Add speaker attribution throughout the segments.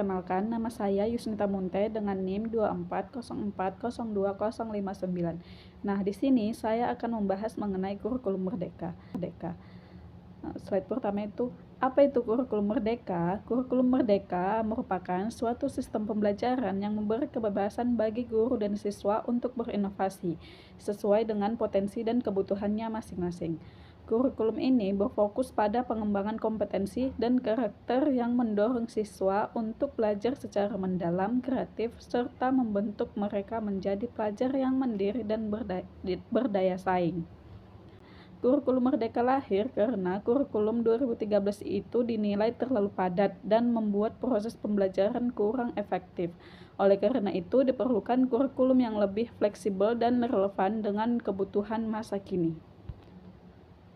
Speaker 1: perkenalkan, nama saya Yusnita Munte dengan NIM 2404020059. Nah, di sini saya akan membahas mengenai kurikulum merdeka. Slide pertama itu, apa itu kurikulum merdeka? Kurikulum merdeka merupakan suatu sistem pembelajaran yang memberi kebebasan bagi guru dan siswa untuk berinovasi sesuai dengan potensi dan kebutuhannya masing-masing. Kurikulum ini berfokus pada pengembangan kompetensi dan karakter yang mendorong siswa untuk belajar secara mendalam, kreatif, serta membentuk mereka menjadi pelajar yang mandiri dan berdaya saing. Kurikulum Merdeka lahir karena kurikulum 2013 itu dinilai terlalu padat dan membuat proses pembelajaran kurang efektif. Oleh karena itu, diperlukan kurikulum yang lebih fleksibel dan relevan dengan kebutuhan masa kini.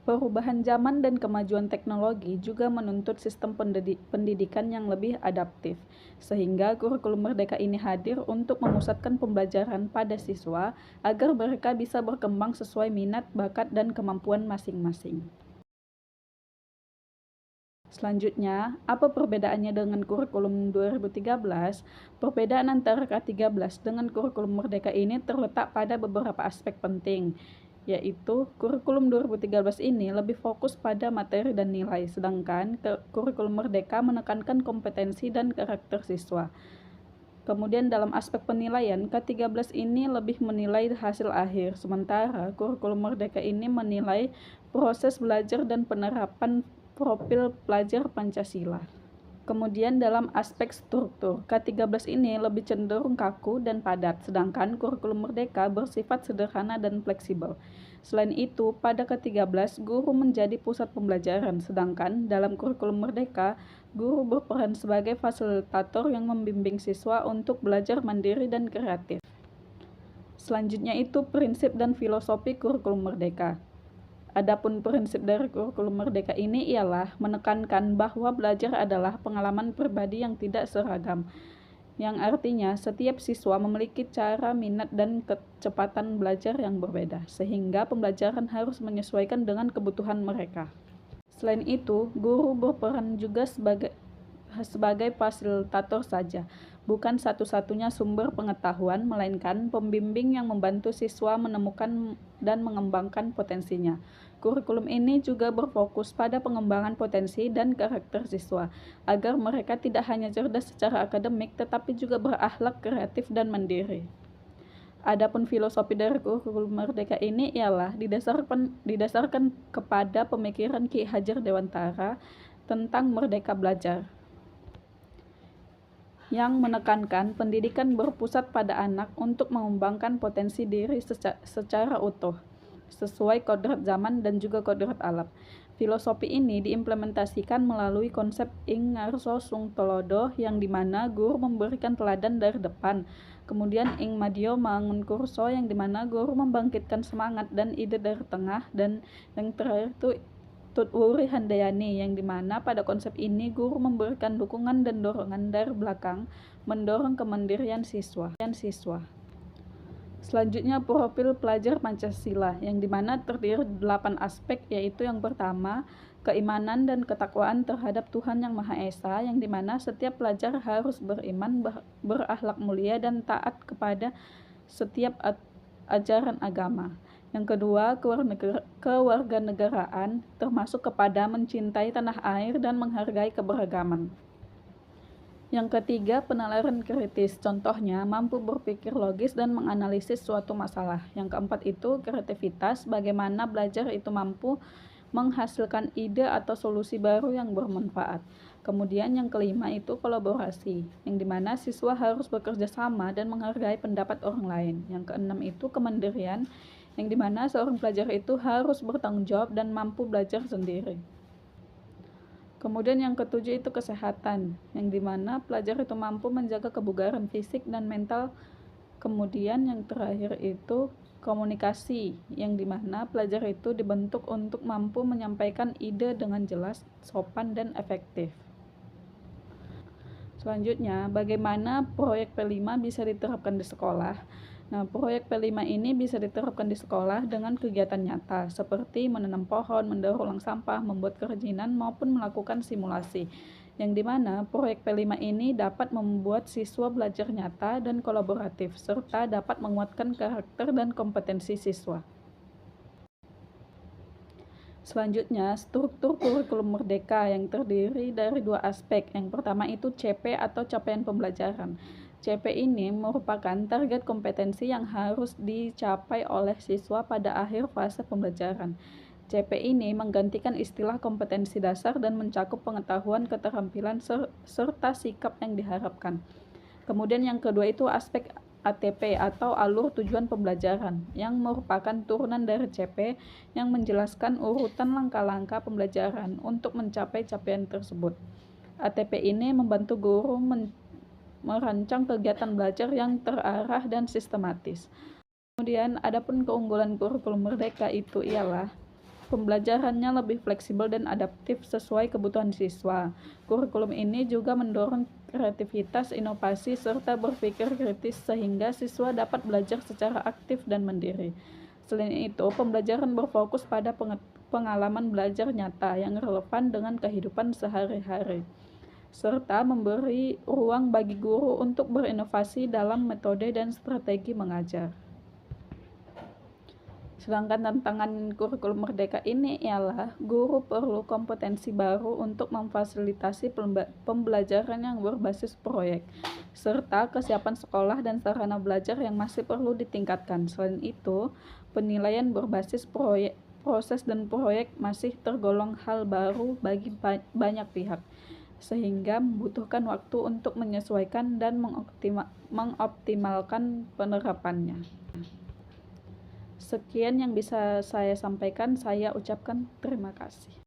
Speaker 1: Perubahan zaman dan kemajuan teknologi juga menuntut sistem pendidikan yang lebih adaptif, sehingga kurikulum merdeka ini hadir untuk memusatkan pembelajaran pada siswa agar mereka bisa berkembang sesuai minat, bakat, dan kemampuan masing-masing. Selanjutnya, apa perbedaannya dengan kurikulum 2013? Perbedaan antara K13 dengan kurikulum merdeka ini terletak pada beberapa aspek penting, yaitu kurikulum 2013 ini lebih fokus pada materi dan nilai, sedangkan kurikulum merdeka menekankan kompetensi dan karakter siswa. Kemudian dalam aspek penilaian, K13 ini lebih menilai hasil akhir, sementara kurikulum merdeka ini menilai proses belajar dan penerapan profil pelajar Pancasila. Kemudian dalam aspek struktur, K13 ini lebih cenderung kaku dan padat, sedangkan kurikulum merdeka bersifat sederhana dan fleksibel. Selain itu, pada K13, guru menjadi pusat pembelajaran, sedangkan dalam kurikulum merdeka, guru berperan sebagai fasilitator yang membimbing siswa untuk belajar mandiri dan kreatif. Selanjutnya itu prinsip dan filosofi kurikulum merdeka. Adapun prinsip dari kurikulum merdeka ini ialah menekankan bahwa belajar adalah pengalaman pribadi yang tidak seragam, yang artinya setiap siswa memiliki cara, minat, dan kecepatan belajar yang berbeda, sehingga pembelajaran harus menyesuaikan dengan kebutuhan mereka. Selain itu, guru berperan juga sebagai fasilitator saja, bukan satu-satunya sumber pengetahuan, melainkan pembimbing yang membantu siswa menemukan dan mengembangkan potensinya. Kurikulum ini juga berfokus pada pengembangan potensi dan karakter siswa, agar mereka tidak hanya cerdas secara akademik, tetapi juga berakhlak, kreatif, dan mandiri. Adapun filosofi dari kurikulum merdeka ini ialah didasarkan kepada pemikiran Ki Hajar Dewantara tentang merdeka belajar, yang menekankan pendidikan berpusat pada anak untuk mengembangkan potensi diri secara utuh, sesuai kodrat zaman dan juga kodrat alam. Filosofi ini diimplementasikan melalui konsep Ing Ngarso Sung Tolodo, yang dimana guru memberikan teladan dari depan, kemudian Ing Madyo Mangun Kurso, yang dimana guru membangkitkan semangat dan ide dari tengah, dan yang terakhir itu Tutwuri Handayani, yang dimana pada konsep ini guru memberikan dukungan dan dorongan dari belakang, mendorong kemandirian siswa. Selanjutnya profil pelajar Pancasila, yang dimana terdiri 8 aspek, yaitu yang pertama, keimanan dan ketakwaan terhadap Tuhan Yang Maha Esa, yang dimana setiap pelajar harus beriman, berakhlak mulia, dan taat kepada setiap ajaran agama. Yang kedua, kewarganegaraan, termasuk kepada mencintai tanah air dan menghargai keberagaman. Yang ketiga, penalaran kritis, contohnya mampu berpikir logis dan menganalisis suatu masalah. Yang keempat itu kreativitas, bagaimana belajar itu mampu menghasilkan ide atau solusi baru yang bermanfaat. Kemudian yang kelima itu kolaborasi, yang dimana siswa harus bekerja sama dan menghargai pendapat orang lain. Yang keenam itu kemandirian, yang dimana seorang pelajar itu harus bertanggung jawab dan mampu belajar sendiri. Kemudian yang ketujuh itu kesehatan, yang dimana pelajar itu mampu menjaga kebugaran fisik dan mental. Kemudian yang terakhir itu komunikasi, yang dimana pelajar itu dibentuk untuk mampu menyampaikan ide dengan jelas, sopan, dan efektif. Selanjutnya, bagaimana proyek P5 bisa diterapkan di sekolah? Nah, proyek P5 ini bisa diterapkan di sekolah dengan kegiatan nyata, seperti menanam pohon, mendaur ulang sampah, membuat kerajinan, maupun melakukan simulasi. Yang dimana proyek P5 ini dapat membuat siswa belajar nyata dan kolaboratif, serta dapat menguatkan karakter dan kompetensi siswa. Selanjutnya, struktur kurikulum merdeka yang terdiri dari dua aspek. Yang pertama itu CP atau capaian pembelajaran. CP ini merupakan target kompetensi yang harus dicapai oleh siswa pada akhir fase pembelajaran. CP ini menggantikan istilah kompetensi dasar dan mencakup pengetahuan, keterampilan, serta sikap yang diharapkan. Kemudian yang kedua itu aspek ATP atau alur tujuan pembelajaran yang merupakan turunan dari CP yang menjelaskan urutan langkah-langkah pembelajaran untuk mencapai capaian tersebut. ATP ini membantu guru merancang kegiatan belajar yang terarah dan sistematis. Kemudian, adapun keunggulan kurikulum merdeka itu ialah pembelajarannya lebih fleksibel dan adaptif sesuai kebutuhan siswa. Kurikulum ini juga mendorong kreativitas, inovasi, serta berpikir kritis sehingga siswa dapat belajar secara aktif dan mandiri. Selain itu, pembelajaran berfokus pada pengalaman belajar nyata yang relevan dengan kehidupan sehari-hari, serta memberi ruang bagi guru untuk berinovasi dalam metode dan strategi mengajar. Sedangkan tantangan kurikulum merdeka ini ialah guru perlu kompetensi baru untuk memfasilitasi pembelajaran yang berbasis proyek, serta kesiapan sekolah dan sarana belajar yang masih perlu ditingkatkan. Selain itu, penilaian berbasis proses dan proyek masih tergolong hal baru bagi banyak pihak, sehingga membutuhkan waktu untuk menyesuaikan dan mengoptimalkan penerapannya. Sekian yang bisa saya sampaikan, saya ucapkan terima kasih.